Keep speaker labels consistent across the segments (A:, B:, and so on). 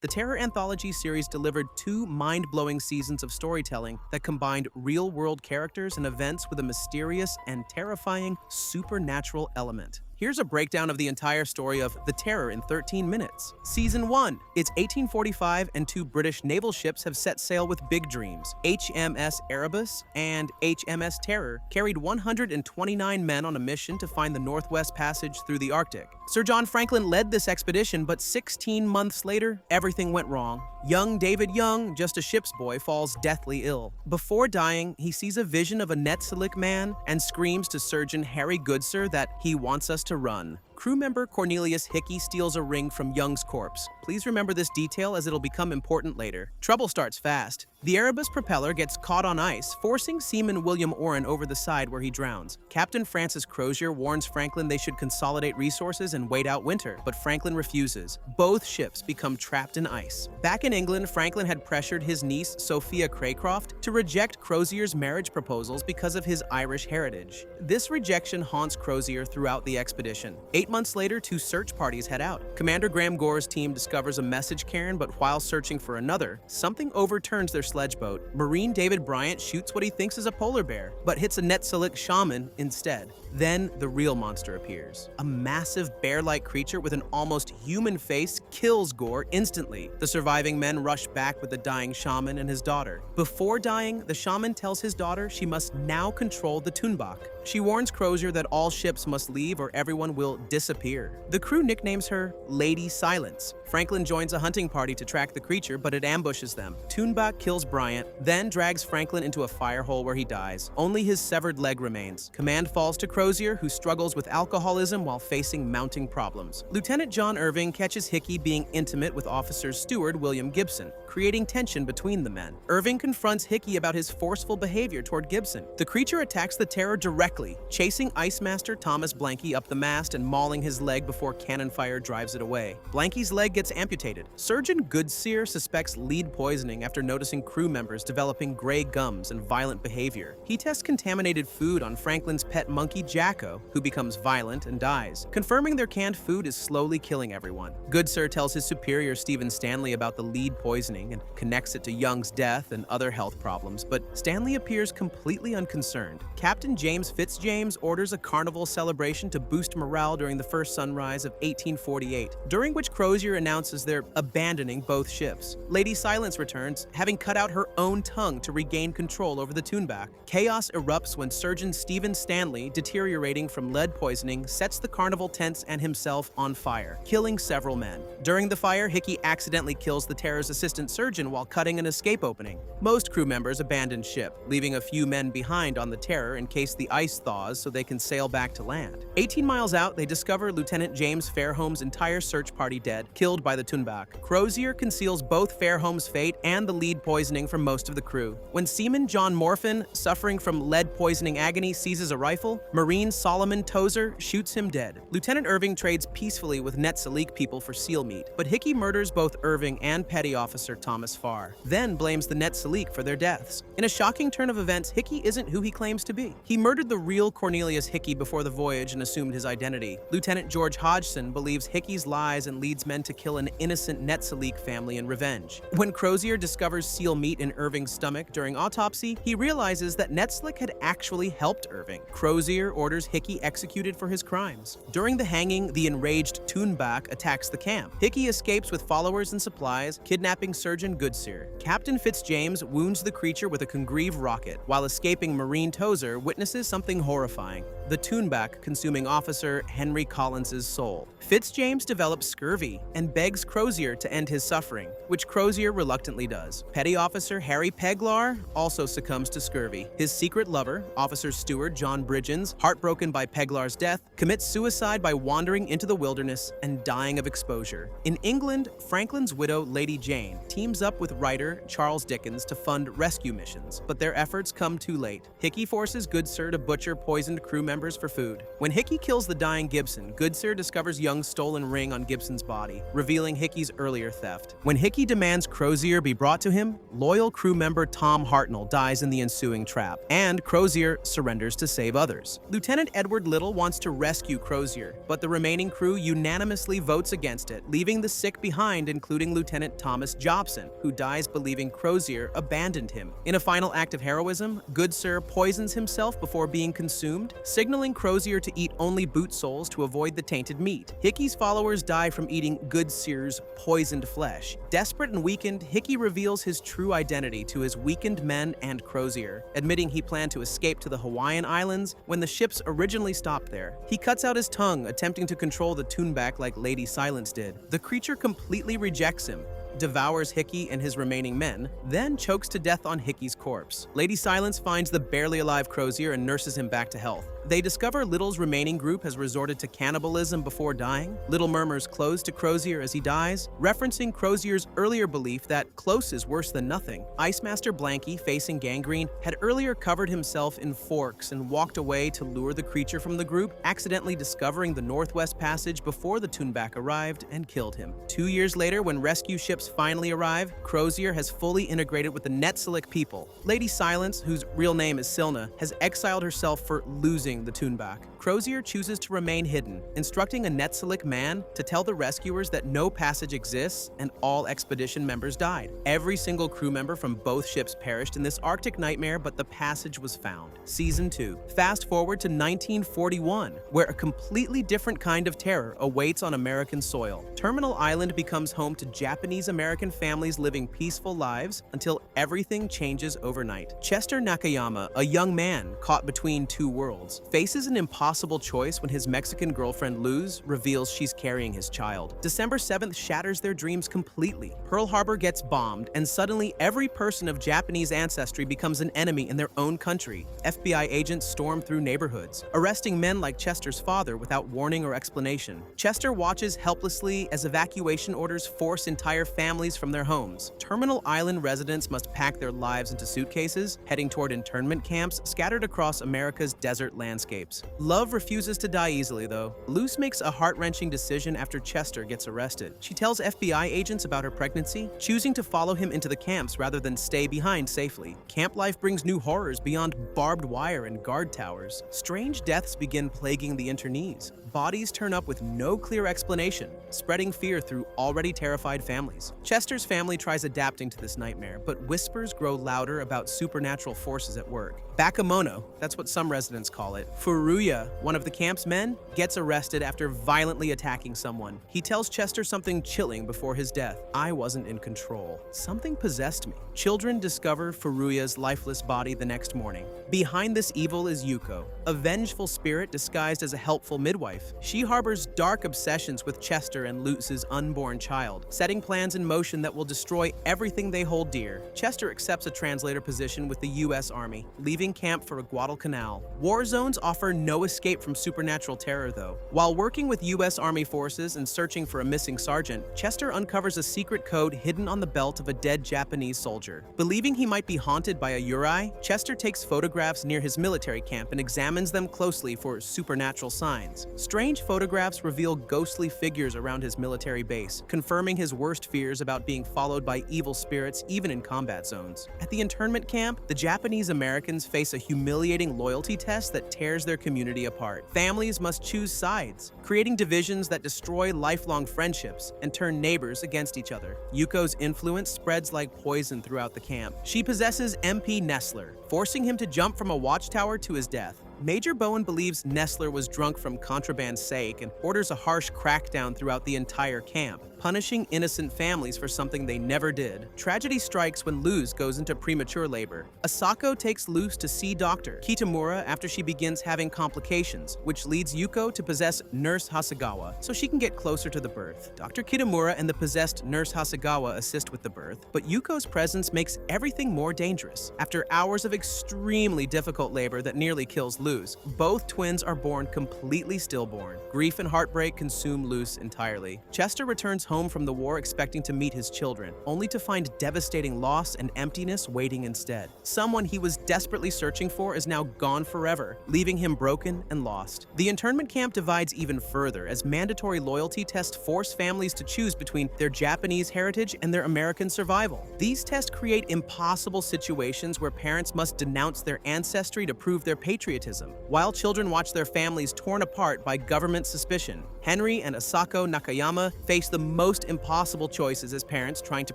A: The Terror Anthology series delivered two mind-blowing seasons of storytelling that combined real-world characters and events with a mysterious and terrifying supernatural element. Here's a breakdown of the entire story of The Terror in 13 minutes. Season 1. It's 1845 and two British naval ships have set sail with big dreams. HMS Erebus and HMS Terror carried 129 men on a mission to find the Northwest Passage through the Arctic. Sir John Franklin led this expedition, but 16 months later, everything went wrong. Young David Young, just a ship's boy, falls deathly ill. Before dying, he sees a vision of a Netsilik man and screams to Surgeon Harry Goodsir that he wants us to run. Crew member Cornelius Hickey steals a ring from Young's corpse. Please remember this detail as it'll become important later. Trouble starts fast. The Erebus propeller gets caught on ice, forcing Seaman William Orrin over the side where he drowns. Captain Francis Crozier warns Franklin they should consolidate resources and wait out winter, but Franklin refuses. Both ships become trapped in ice. Back in England, Franklin had pressured his niece, Sophia Craycroft, to reject Crozier's marriage proposals because of his Irish heritage. This rejection haunts Crozier throughout the expedition. 8 months later, two search parties head out. Commander Graham Gore's team discovers a message cairn, but while searching for another, something overturns their sledge boat. Marine David Bryant shoots what he thinks is a polar bear, but hits a Netsilik shaman instead. Then the real monster appears. A massive bear-like creature with an almost human face kills Gore instantly. The surviving men rush back with the dying shaman and his daughter. Before dying, the shaman tells his daughter she must now control the Tunbach. She warns Crozier that all ships must leave or everyone will disappear. The crew nicknames her Lady Silence. Franklin joins a hunting party to track the creature, but it ambushes them. Tunbach kills Bryant, then drags Franklin into a fire hole where he dies. Only his severed leg remains. Command falls to Crozier, who struggles with alcoholism while facing mounting problems. Lieutenant John Irving catches Hickey being intimate with Officer's steward William Gibson, creating tension between the men. Irving confronts Hickey about his forceful behavior toward Gibson. The creature attacks the Terror directly, chasing Ice Master Thomas Blanky up the mast and mauling his leg before cannon fire drives it away. Blanky's leg gets amputated. Surgeon Goodsir suspects lead poisoning after noticing crew members developing gray gums and violent behavior. He tests contaminated food on Franklin's pet monkey Jacko, who becomes violent and dies, confirming their canned food is slowly killing everyone. Goodsir tells his superior Stephen Stanley about the lead poisoning and connects it to Young's death and other health problems, but Stanley appears completely unconcerned. Captain James Fitzjames orders a carnival celebration to boost morale during the first sunrise of 1848, during which Crozier announces they're abandoning both ships. Lady Silence returns, having cut out her own tongue to regain control over the Tunbach. Chaos erupts when Surgeon Stephen Stanley, deteriorating from lead poisoning, sets the carnival tents and himself on fire, killing several men. During the fire, Hickey accidentally kills the Terror's assistant surgeon while cutting an escape opening. Most crew members abandon ship, leaving a few men behind on the Terror in case the ice thaws so they can sail back to land. 18 miles out, they discover Lieutenant James Fairholme's entire search party dead, killed by the Tunbach. Crozier conceals both Fairholme's fate and the lead poisoning from most of the crew. When Seaman John Morphin, suffering from lead poisoning agony, seizes a rifle, Marine Solomon Tozer shoots him dead. Lieutenant Irving trades peacefully with Netsilik people for seal meat, but Hickey murders both Irving and Petty Officer Thomas Farr, then blames the Netsilik for their deaths. In a shocking turn of events, Hickey isn't who he claims to be. He murdered the real Cornelius Hickey before the voyage and assumed his identity. Lieutenant George Hodgson believes Hickey's lies and leads men to kill an innocent Netsilik family in revenge. When Crozier discovers seal meat in Irving's stomach during autopsy, he realizes that Netsilik had actually helped Irving. Crozier orders Hickey executed for his crimes. During the hanging, the enraged Tunbach attacks the camp. Hickey escapes with followers and supplies, kidnapping Surgeon Goodsir. Captain Fitzjames wounds the creature with a Congreve rocket, while escaping Marine Tozer witnesses something horrifying: the Tunbach consuming Officer Henry Collins's soul. Fitzjames develops scurvy and begs Crozier to end his suffering, which Crozier reluctantly does. Petty Officer Harry Peglar also succumbs to scurvy. His secret lover, Officer Steward John Bridgens, heartbroken by Peglar's death, commits suicide by wandering into the wilderness and dying of exposure. In England, Franklin's widow, Lady Jane, teams up with writer Charles Dickens to fund rescue missions, but their efforts come too late. Hickey forces Goodsir to butcher poisoned crew members members for food. When Hickey kills the dying Gibson, Goodsir discovers Young's stolen ring on Gibson's body, revealing Hickey's earlier theft. When Hickey demands Crozier be brought to him, loyal crew member Tom Hartnell dies in the ensuing trap, and Crozier surrenders to save others. Lieutenant Edward Little wants to rescue Crozier, but the remaining crew unanimously votes against it, leaving the sick behind, including Lieutenant Thomas Jobson, who dies believing Crozier abandoned him. In a final act of heroism, Goodsir poisons himself before being consumed, signaling Crozier to eat only boot soles to avoid the tainted meat. Hickey's followers die from eating Goodsir's poisoned flesh. Desperate and weakened, Hickey reveals his true identity to his weakened men and Crozier, admitting he planned to escape to the Hawaiian Islands when the ships originally stopped there. He cuts out his tongue, attempting to control the toonback like Lady Silence did. The creature completely rejects him, devours Hickey and his remaining men, then chokes to death on Hickey's corpse. Lady Silence finds the barely alive Crozier and nurses him back to health. They discover Little's remaining group has resorted to cannibalism before dying. Little murmurs close to Crozier as he dies, referencing Crozier's earlier belief that close is worse than nothing. Ice Master Blanky, facing gangrene, had earlier covered himself in forks and walked away to lure the creature from the group, accidentally discovering the Northwest Passage before the Toonback arrived and killed him. 2 years later, when rescue ships finally arrive, Crozier has fully integrated with the Netsilik people. Lady Silence, whose real name is Silna, has exiled herself for losing the Toonback. Crozier chooses to remain hidden, instructing a Netsilik man to tell the rescuers that no passage exists and all expedition members died. Every single crew member from both ships perished in this Arctic nightmare, but the passage was found. Season 2. Fast forward to 1941, where a completely different kind of terror awaits on American soil. Terminal Island becomes home to Japanese-American families living peaceful lives until everything changes overnight. Chester Nakayama, a young man caught between two worlds, faces an impossible choice when his Mexican girlfriend Luz reveals she's carrying his child. December 7th shatters their dreams completely. Pearl Harbor gets bombed, and suddenly every person of Japanese ancestry becomes an enemy in their own country. FBI agents storm through neighborhoods, arresting men like Chester's father without warning or explanation. Chester watches helplessly as evacuation orders force entire families from their homes. Terminal Island residents must pack their lives into suitcases, heading toward internment camps scattered across America's desert landscapes. Love refuses to die easily, though. Luce makes a heart-wrenching decision after Chester gets arrested. She tells FBI agents about her pregnancy, choosing to follow him into the camps rather than stay behind safely. Camp life brings new horrors beyond barbed wire and guard towers. Strange deaths begin plaguing the internees. Bodies turn up with no clear explanation, spreading fear through already terrified families. Chester's family tries adapting to this nightmare, but whispers grow louder about supernatural forces at work. Bakemono, that's what some residents call it. Furuya, one of the camp's men, gets arrested after violently attacking someone. He tells Chester something chilling before his death. "I wasn't in control. Something possessed me." Children discover Furuya's lifeless body the next morning. Behind this evil is Yuko, a vengeful spirit disguised as a helpful midwife. She harbors dark obsessions with Chester and Lutz's unborn child, setting plans in motion that will destroy everything they hold dear. Chester accepts a translator position with the U.S. Army, leaving camp for Guadalcanal. War zones offer no escape from supernatural terror, though. While working with U.S. Army forces and searching for a missing sergeant, Chester uncovers a secret code hidden on the belt of a dead Japanese soldier. Believing he might be haunted by a Yurei, Chester takes photographs near his military camp and examines them closely for supernatural signs. Strange photographs reveal ghostly figures around his military base, confirming his worst fears about being followed by evil spirits even in combat zones. At the internment camp, the Japanese Americans face a humiliating loyalty test that tears their community apart. Families must choose sides, creating divisions that destroy lifelong friendships and turn neighbors against each other. Yuko's influence spreads like poison throughout the camp. She possesses MP Nestler, forcing him to jump from a watchtower to his death. Major Bowen believes Nestler was drunk from contraband's sake and orders a harsh crackdown throughout the entire camp, punishing innocent families for something they never did. Tragedy strikes when Luz goes into premature labor. Asako takes Luz to see Dr. Kitamura after she begins having complications, which leads Yuko to possess Nurse Hasegawa so she can get closer to the birth. Dr. Kitamura and the possessed Nurse Hasegawa assist with the birth, but Yuko's presence makes everything more dangerous. After hours of extremely difficult labor that nearly kills Luz, both twins are born completely stillborn. Grief and heartbreak consume Luz entirely. Chester returns home from the war expecting to meet his children, only to find devastating loss and emptiness waiting instead. Someone he was desperately searching for is now gone forever, leaving him broken and lost. The internment camp divides even further as mandatory loyalty tests force families to choose between their Japanese heritage and their American survival. These tests create impossible situations where parents must denounce their ancestry to prove their patriotism, while children watch their families torn apart by government suspicion. Henry and Asako Nakayama face the most impossible choices as parents trying to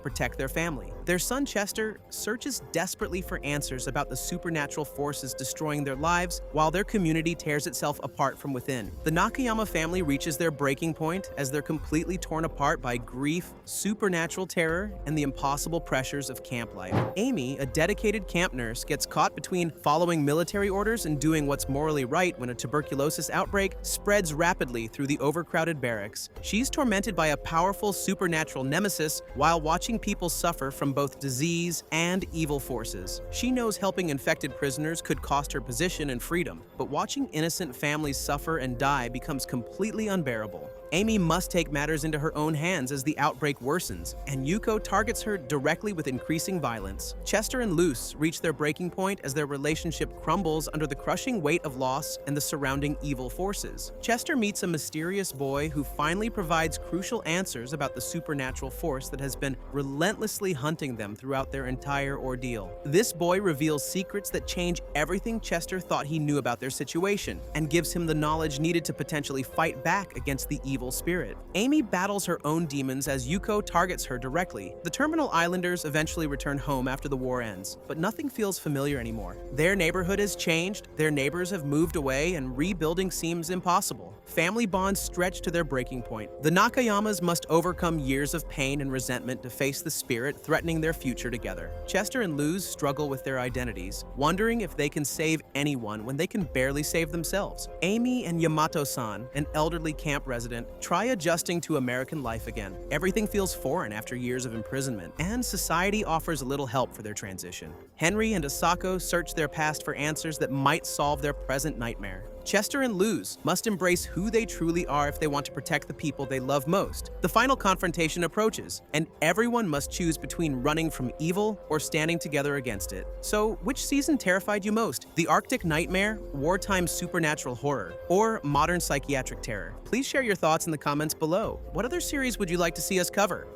A: protect their family. Their son Chester searches desperately for answers about the supernatural forces destroying their lives, while their community tears itself apart from within. The Nakayama family reaches their breaking point as they're completely torn apart by grief, supernatural terror, and the impossible pressures of camp life. Amy, a dedicated camp nurse, gets caught between following military orders and doing what's morally right when a tuberculosis outbreak spreads rapidly through the overcrowded barracks. She's tormented by a powerful supernatural nemesis while watching people suffer from both disease and evil forces. She knows helping infected prisoners could cost her position and freedom, but watching innocent families suffer and die becomes completely unbearable. Amy must take matters into her own hands as the outbreak worsens, and Yuko targets her directly with increasing violence. Chester and Luce reach their breaking point as their relationship crumbles under the crushing weight of loss and the surrounding evil forces. Chester meets a mysterious boy who finally provides crucial answers about the supernatural force that has been relentlessly hunting them throughout their entire ordeal. This boy reveals secrets that change everything Chester thought he knew about their situation, and gives him the knowledge needed to potentially fight back against the evil spirit. Amy battles her own demons as Yuko targets her directly. The Terminal Islanders eventually return home after the war ends, but nothing feels familiar anymore. Their neighborhood has changed, their neighbors have moved away, and rebuilding seems impossible. Family bonds stretch to their breaking point. The Nakayamas must overcome years of pain and resentment to face the spirit threatening their future together. Chester and Luz struggle with their identities, wondering if they can save anyone when they can barely save themselves. Amy and Yamato-san, an elderly camp resident, try adjusting to American life again. Everything feels foreign after years of imprisonment, and society offers little help for their transition. Henry and Asako search their past for answers that might solve their present nightmare. Chester and Luz must embrace who they truly are if they want to protect the people they love most. The final confrontation approaches, and everyone must choose between running from evil or standing together against it. So, which season terrified you most? The Arctic nightmare, wartime supernatural horror, or modern psychiatric terror? Please share your thoughts in the comments below. What other series would you like to see us cover?